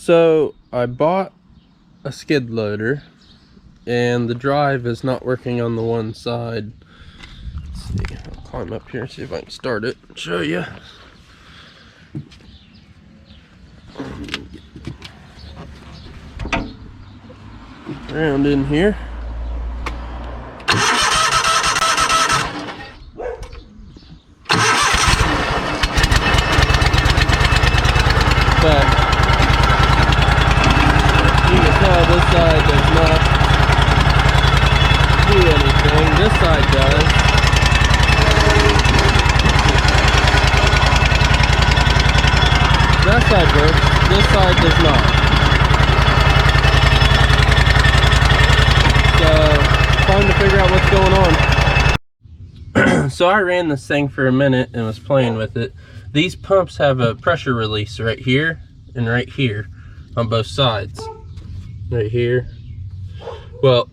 So I bought a skid loader and the drive is not working on the one side. Let's see, I'll climb up here and see if I can start it and show you. Around in here. But you can tell this side does not do anything. This side does. That side works. This side does not. So, time to figure out what's going on. So I ran this thing for a minute and was playing with it. These pumps have a pressure release right here and right here on both sides. Right here. Well,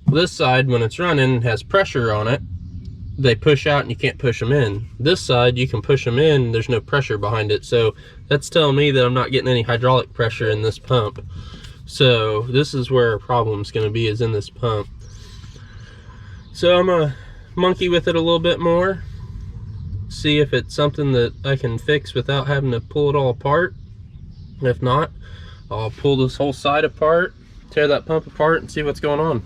this side, when it's running, has pressure on it. They push out and you can't push them in. This side, you can push them in, there's no pressure behind it. So that's telling me that I'm not getting any hydraulic pressure in this pump. So this is where our problem's gonna be, is in this pump. So I'm gonna monkey with it a little bit more, see if it's something that I can fix without having to pull it all apart. If not, I'll pull this whole side apart, tear that pump apart, and see what's going on.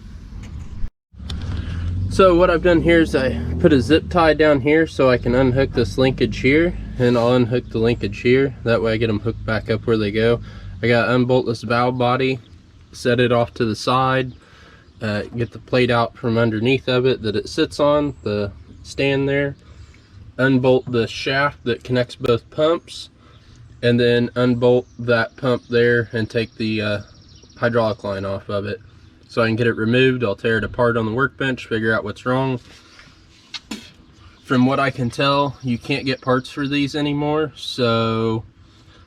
So what I've done here is I put a zip tie down here so I can unhook this linkage here, and I'll unhook the linkage here. That way I get them hooked back up where they go. I got to unbolt this valve body, set it off to the side, get the plate out from underneath of it that it sits on, the stand there, unbolt the shaft that connects both pumps, and then unbolt that pump there and take the hydraulic line off of it. So I can get it removed. I'll tear it apart on the workbench, figure out what's wrong. From what I can tell, you can't get parts for these anymore, so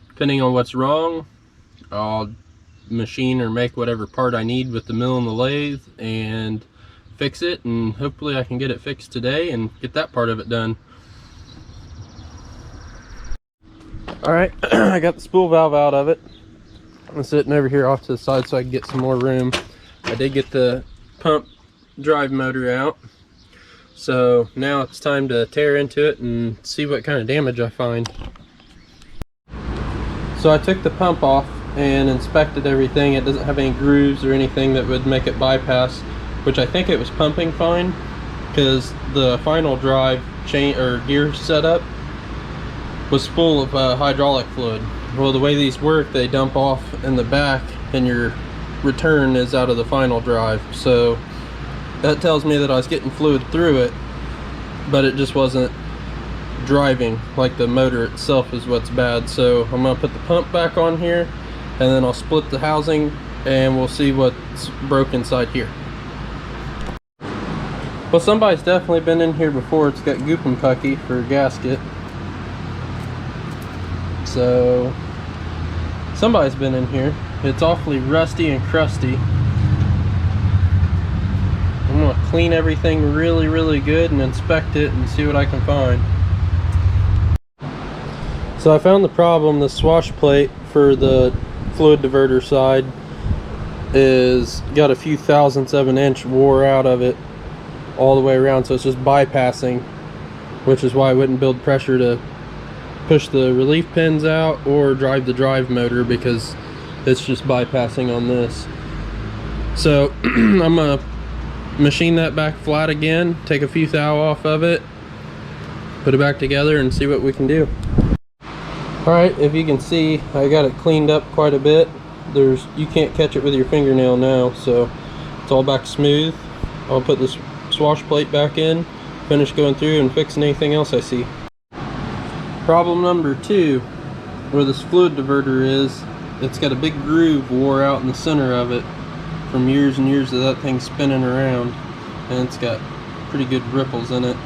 depending on what's wrong, I'll machine or make whatever part I need with the mill and the lathe and fix it, and hopefully I can get it fixed today and get that part of it done. Alright, I got the spool valve out of it. I'm sitting over here off to the side so I can get some more room. I did get the pump drive motor out, so now it's time to tear into it and see what kind of damage I find. So I took the pump off and inspected everything. It doesn't have any grooves or anything that would make it bypass, which I think it was pumping fine, because the final drive chain or gear setup was full of hydraulic fluid. Well, the way these work, they dump off in the back and your return is out of the final drive, so that tells me that I was getting fluid through it, but it just wasn't driving. Like the motor itself is what's bad. So I'm gonna put the pump back on here, and then I'll split the housing and we'll see what's broke inside here. Well, somebody's definitely been in here before. It's got goop and pucky for a gasket, so somebody's been in here. It's awfully rusty and crusty. I'm gonna clean everything really good and inspect it and see what I can find. So I found the problem. The swash plate for the fluid diverter side is got a few thousandths of an inch wore out of it all the way around, so it's just bypassing, which is why I wouldn't build pressure to push the relief pins out or drive the drive motor, because it's just bypassing on this. So I'm gonna machine that back flat again, take a few thou off of it, put it back together, and see what we can do. Alright, if you can see, I got it cleaned up quite a bit. You can't catch it with your fingernail now, so it's all back smooth. I'll put this swash plate back in, finish going through and fixing anything else I see. Problem number 2, where this fluid diverter is, it's got a big groove wore out in the center of it from years and years of that thing spinning around, and it's got pretty good ripples in it.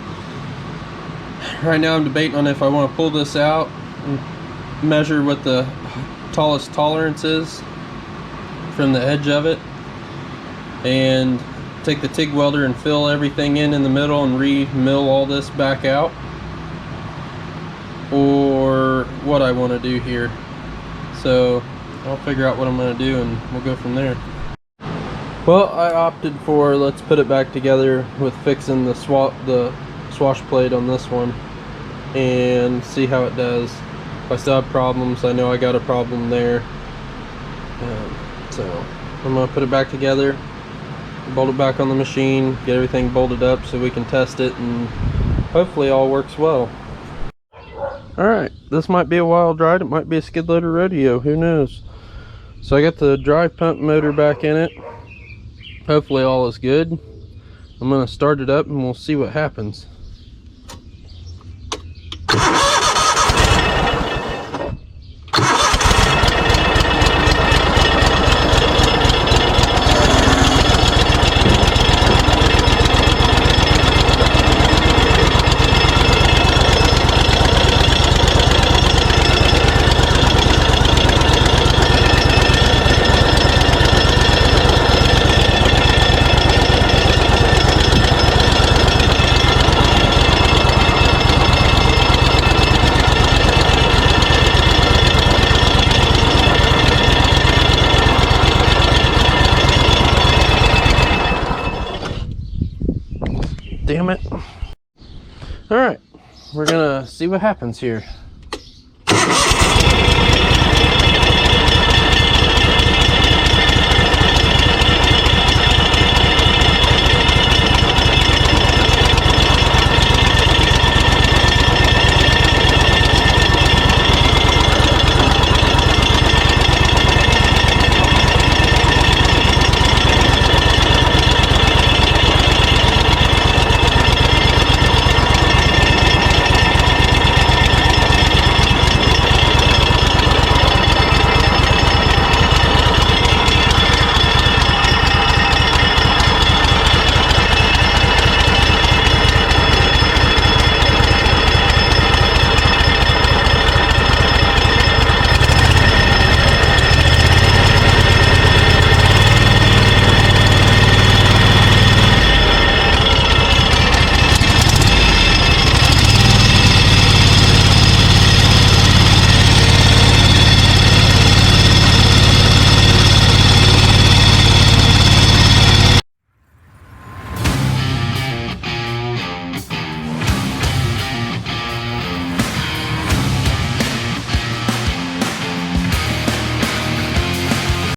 Right now I'm debating on if I want to pull this out and measure what the tallest tolerance is from the edge of it, and take the TIG welder and fill everything in the middle and re-mill all this back out, or what I want to do here. So I'll figure out what I'm going to do and we'll go from there. Well, I opted for let's put it back together with fixing the swash plate on this one and see how it does. If I still have problems, I know I got a problem there. So I'm going to put it back together, bolt it back on the machine, get everything bolted up so we can test it, and hopefully all works well. Alright, this might be a wild ride, it might be a skid loader rodeo, who knows. So I got the drive pump motor back in it. Hopefully all is good. I'm going to start it up and we'll see what happens. Damn it. Alright, we're gonna see what happens here.